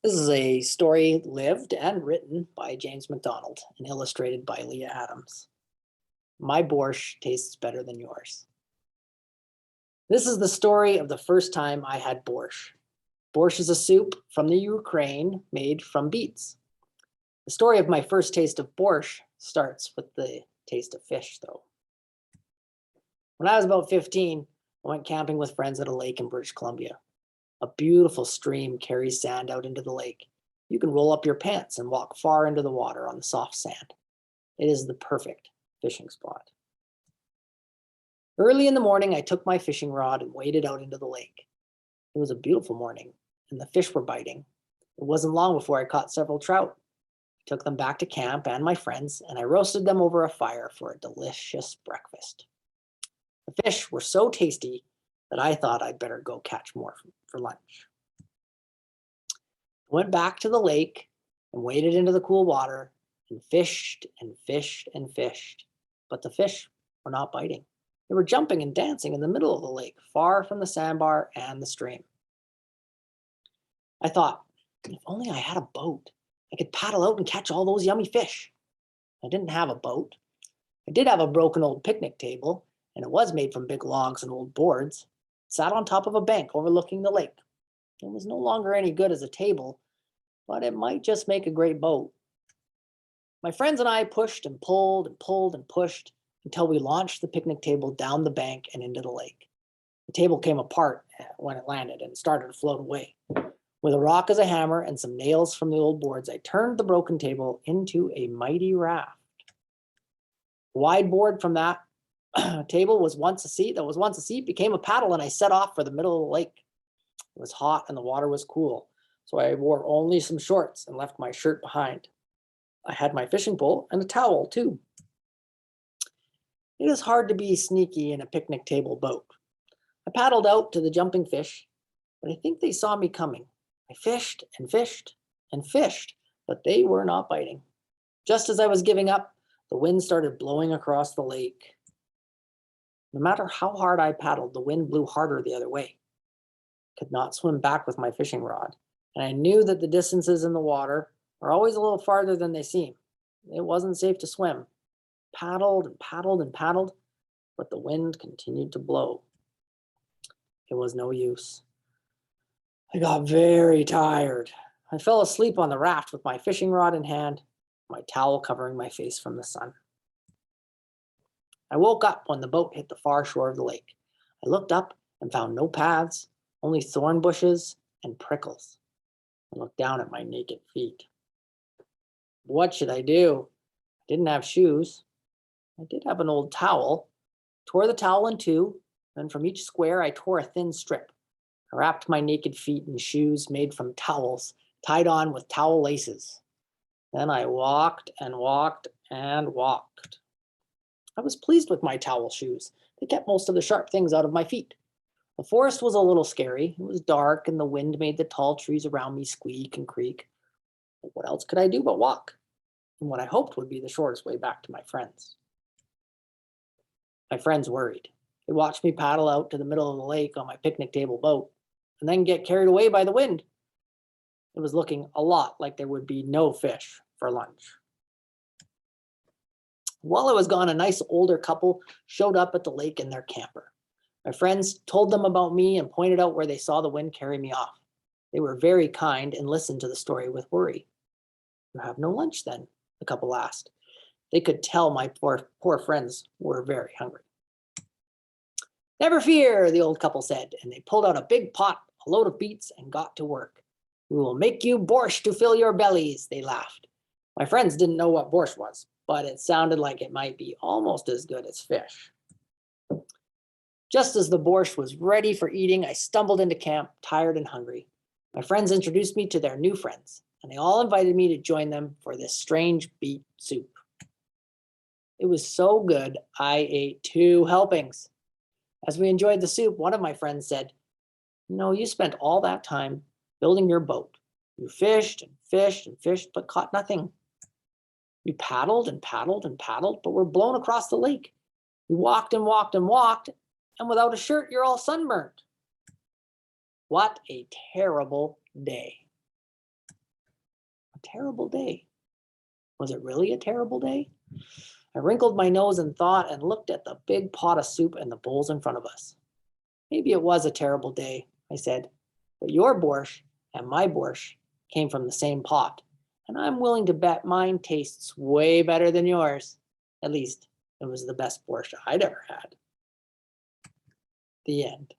This is a story lived and written by James MacDonald and illustrated by Leah Adams. My borscht tastes better than yours. This is the story of the first time I had borscht. Borscht is a soup from the Ukraine made from beets. The story of my first taste of borscht starts with the taste of fish, though. When I was about 15, I went camping with friends at a lake in British Columbia. A beautiful stream carries sand out into the lake. You can roll up your pants and walk far into the water on the soft sand. It is the perfect fishing spot. Early in the morning, I took my fishing rod and waded out into the lake. It was a beautiful morning, and the fish were biting. It wasn't long before I caught several trout. I took them back to camp and my friends, and I roasted them over a fire for a delicious breakfast. The fish were so tasty that I thought I'd better go catch more for lunch. I went back to the lake and waded into the cool water and fished and fished and fished, but the fish were not biting. They were jumping and dancing in the middle of the lake, far from the sandbar and the stream. I thought, if only I had a boat, I could paddle out and catch all those yummy fish. I didn't have a boat. I did have a broken old picnic table, and it was made from big logs and old boards. It sat on top of a bank overlooking the lake. It was no longer any good as a table, but it might just make a great boat. My friends and I pushed and pulled and pulled and pushed until we launched the picnic table down the bank and into the lake. The table came apart when it landed and started to float away. With a rock as a hammer and some nails from the old boards, I turned the broken table into a mighty raft. The wide board from that table was once a seat became a paddle, and I set off for the middle of the lake. It was hot and the water was cool, so I wore only some shorts and left my shirt behind. I had my fishing pole and a towel too. It is hard to be sneaky in a picnic table boat. I paddled out to the jumping fish, but I think they saw me coming. I fished and fished and fished, but they were not biting. Just as I was giving up, the wind started blowing across the lake. No matter how hard I paddled, the wind blew harder the other way. I could not swim back with my fishing rod, and I knew that the distances in the water are always a little farther than they seem. It wasn't safe to swim. Paddled and paddled and paddled, but the wind continued to blow. It was no use. I got very tired. I fell asleep on the raft with my fishing rod in hand, my towel covering my face from the sun. I woke up when the boat hit the far shore of the lake. I looked up and found no paths, only thorn bushes and prickles. I looked down at my naked feet. What should I do? I didn't have shoes. I did have an old towel. Tore the towel in two, then from each square I tore a thin strip. I wrapped my naked feet in shoes made from towels, tied on with towel laces. Then I walked and walked and walked. I was pleased with my towel shoes. They kept most of the sharp things out of my feet. The forest was a little scary. It was dark and the wind made the tall trees around me squeak and creak. But what else could I do but walk? And what I hoped would be the shortest way back to my friends. My friends worried. They watched me paddle out to the middle of the lake on my picnic table boat and then get carried away by the wind. It was looking a lot like there would be no fish for lunch. While I was gone, a nice older couple showed up at the lake in their camper. My friends told them about me and pointed out where they saw the wind carry me off. They were very kind and listened to the story with worry. "You have no lunch then?" the couple asked. They could tell my poor friends were very hungry. "Never fear," the old couple said, and they pulled out a big pot, a load of beets, and got to work. "We will make you borscht to fill your bellies," they laughed. My friends didn't know what borscht was, but it sounded like it might be almost as good as fish. Just as the borscht was ready for eating, I stumbled into camp, tired and hungry. My friends introduced me to their new friends, and they all invited me to join them for this strange beet soup. It was so good, I ate 2 helpings. As we enjoyed the soup, one of my friends said, "You spent all that time building your boat. You fished and fished and fished, but caught nothing. You paddled and paddled and paddled, but were blown across the lake. You walked and walked and walked, and without a shirt, you're all sunburned. What a terrible day." terrible day. Was it really a terrible day? I wrinkled my nose in thought and looked at the big pot of soup and the bowls in front of us. Maybe it was a terrible day, I said, but your borscht and my borscht came from the same pot, and I'm willing to bet mine tastes way better than yours. At least, it was the best borscht I'd ever had. The end.